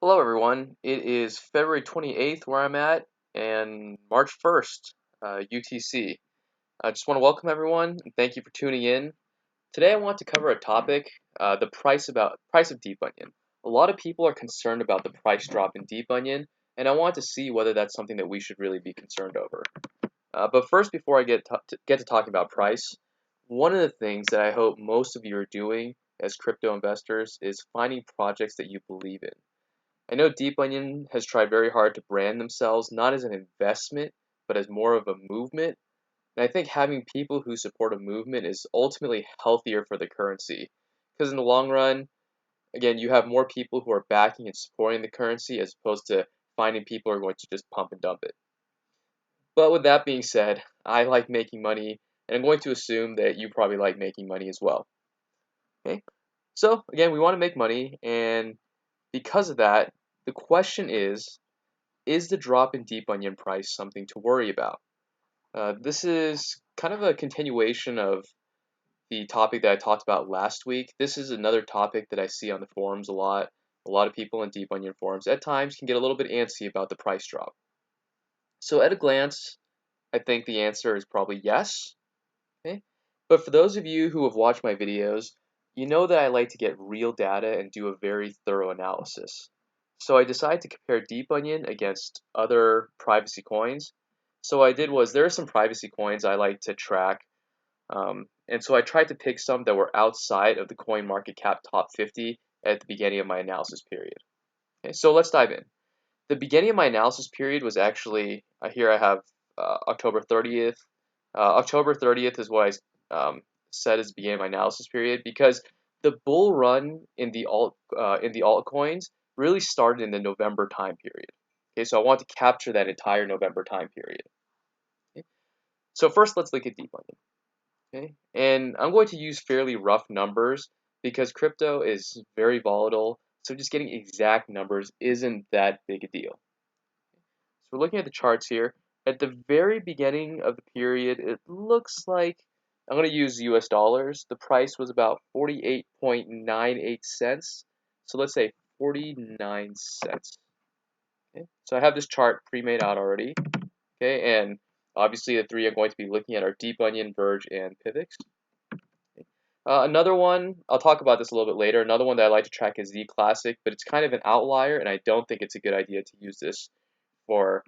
Hello, everyone. It is February 28th where I'm at, and March 1st, UTC. I just want to welcome everyone and thank you for tuning in. Today, I want to cover a topic: the price of DeepOnion. A lot of people are concerned about the price drop in DeepOnion, and I want to see whether that's something that we should really be concerned over. But first, before I get to talking about price, one of the things that I hope most of you are doing as crypto investors is finding projects that you believe in. I know DeepOnion has tried very hard to brand themselves not as an investment, but as more of a movement. And I think having people who support a movement is ultimately healthier for the currency. Because in the long run, again, you have more people who are backing and supporting the currency as opposed to finding people who are going to just pump and dump it. But with that being said, I like making money, and I'm going to assume that you probably like making money as well. Okay? So again, we want to make money, and because of that, the question is the drop in DeepOnion price something to worry about? This is kind of a continuation of the topic that I talked about last week. This is another topic that I see on the forums a lot. A lot of people in DeepOnion forums at times can get a little bit antsy about the price drop. So at a glance, I think the answer is probably yes. Okay? But for those of you who have watched my videos, you know that I like to get real data and do a very thorough analysis. So I decided to compare DeepOnion against other privacy coins. So what I did was there are some privacy coins I like to track, and so I tried to pick some that were outside of the coin market cap top 50 at the beginning of my analysis period. Okay, so let's dive in. The beginning of my analysis period was actually here I have October 30th. October 30th is what I said as the beginning of my analysis period because the bull run in the altcoins really started in the November time period. Okay, so I want to capture that entire November time period. Okay? So first, let's look at DeepOnion. Okay, and I'm going to use fairly rough numbers because crypto is very volatile. So just getting exact numbers isn't that big a deal. So we're looking at the charts here. At the very beginning of the period, it looks like I'm going to use US dollars. The price was about 48.98 cents. So let's say 49 cents. Okay? So I have this chart pre-made out already. Okay, and obviously the three I'm going to be looking at are DeepOnion, Verge, and Pivx. Another one, I'll talk about this a little bit later. Another one that I like to track is Z Classic, but it's kind of an outlier, and I don't think it's a good idea to use this for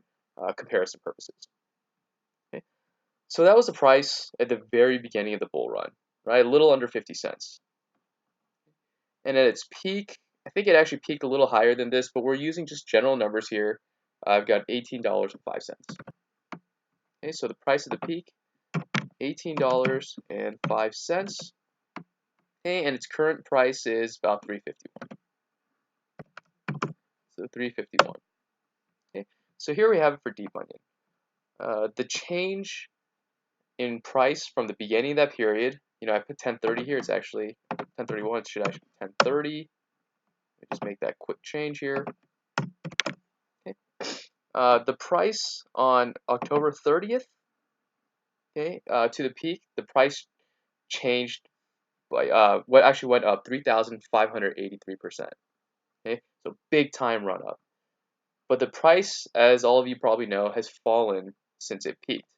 comparison purposes. Okay? So that was the price at the very beginning of the bull run, right? A little under 50 cents. And at its peak, I think it actually peaked a little higher than this, but we're using just general numbers here. I've got $18.05. Okay, so the price of the peak, $18.05. Okay, and its current price is about $3.51. So $3.51. Okay, so here we have it for DeepOnion. The change in price from the beginning of that period, I put 1030 here. It's actually 1031. It should actually be 1030. Let me just make that quick change here. Okay. The price on October 30th, okay, to the peak, the price changed by what actually went up 3,583%. Okay, so big time run up. But the price, as all of you probably know, has fallen since it peaked,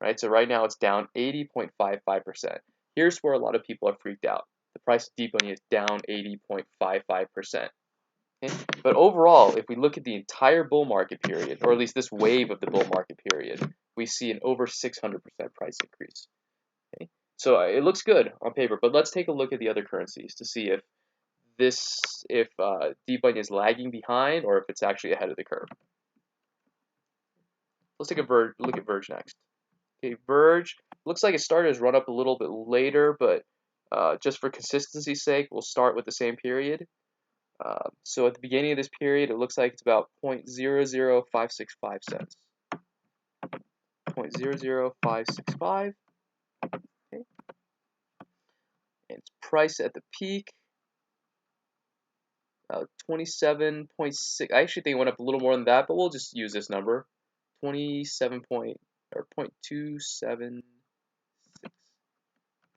right? So right now it's down 80.55%. Here's where a lot of people are freaked out. The price of DeepOnion is down 80.55%. Okay? But overall, if we look at the entire bull market period, or at least this wave of the bull market period, we see an over 600% price increase. Okay? So it looks good on paper, but let's take a look at the other currencies to see if DeepOnion is lagging behind or if it's actually ahead of the curve. Let's take a look at Verge next. Okay, Verge looks like it started as run up a little bit later, but just for consistency's sake, we'll start with the same period. So at the beginning of this period, it looks like it's about 0.00565 cents. 0.00565. Okay. And its price at the peak, 27.6. I actually think it went up a little more than that, but we'll just use this number. 0.276.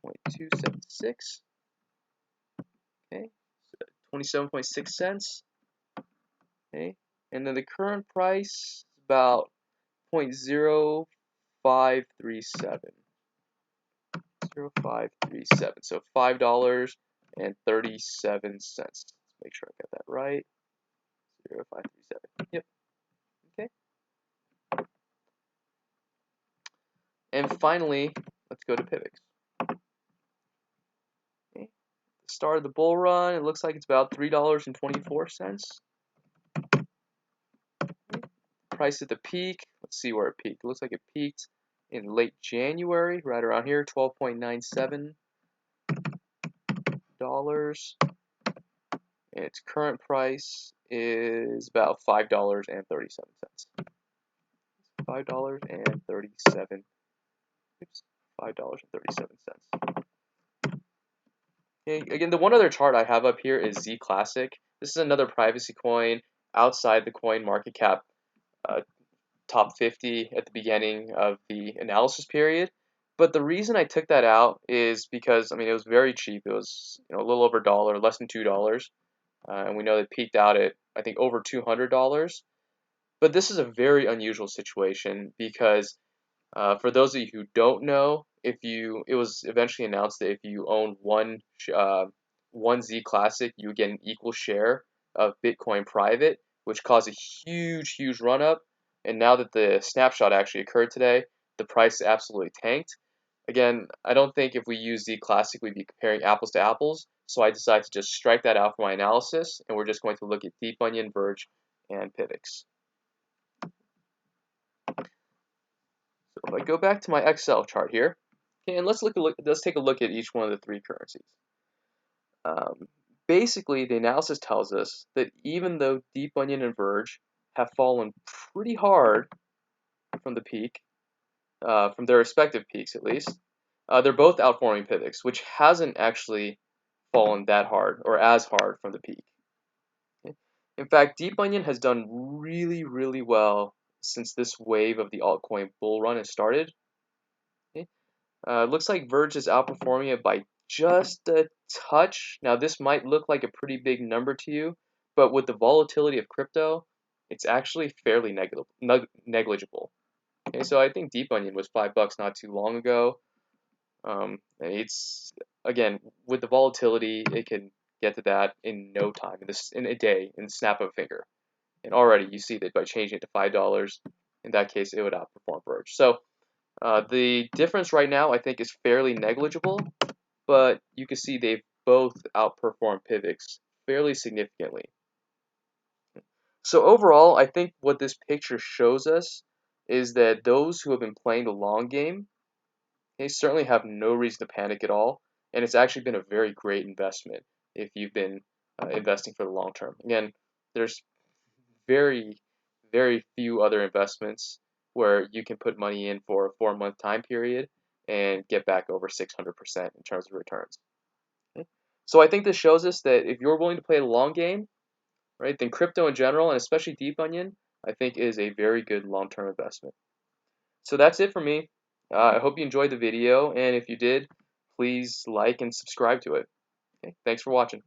0.276. Okay, so 27.6 cents. Okay, and then the current price is about 0.0537. 0.0537. So $5.37. Let's make sure I got that right. 0.0537. Yep. Okay. And finally, let's go to Pivx. Okay. Start of the bull run, it looks like it's about $3.24. Price at the peak, let's see where it peaked. It looks like it peaked in late January, right around here, $12.97. And its current price is about $5.37. $5.37. Oops, $5.37. Okay, again, the one other chart I have up here is Z Classic. This is another privacy coin outside the coin market cap top 50 at the beginning of the analysis period. But the reason I took that out is because, I mean, it was very cheap. It was, a little over a dollar, less than $2. And we know it peaked out at, I think, over $200. But this is a very unusual situation because for those of you who don't know, it was eventually announced that if you own one Z Classic, you would get an equal share of Bitcoin private, which caused a huge run up. And now that the snapshot actually occurred today, the price absolutely tanked. Again, I don't think if we use Z Classic, we'd be comparing apples to apples. So I decided to just strike that out for my analysis, and we're just going to look at DeepOnion, Verge, and Pivx. So if I go back to my Excel chart here, okay, and let's take a look at each one of the three currencies. Basically, the analysis tells us that even though DeepOnion and Verge have fallen pretty hard from the peak, from their respective peaks at least, they're both outperforming Pivx, which hasn't actually fallen that hard or as hard from the peak. Okay? In fact, DeepOnion has done really well since this wave of the altcoin bull run has started. Okay? Looks like Verge is outperforming it by just a touch. Now, this might look like a pretty big number to you, but with the volatility of crypto, it's actually fairly negligible. Okay, so I think DeepOnion was $5 not too long ago. It's again with the volatility, it can get to that in no time, in a day, in the snap of a finger. And already you see that by changing it to $5, in that case, it would outperform Verge. So the difference right now, I think, is fairly negligible, but you can see they've both outperformed Pivx fairly significantly. So overall, I think what this picture shows us is that those who have been playing the long game, they certainly have no reason to panic at all, and it's actually been a very great investment if you've been investing for the long term. Again, there's very few other investments where you can put money in for a 4-month time period and get back over 600% in terms of returns. Okay? So I think this shows us that if you're willing to play the long game, right, then crypto in general, and especially DeepOnion, I think is a very good long-term investment. So that's it for me. I hope you enjoyed the video, and if you did, please like and subscribe to it. Okay? Thanks for watching.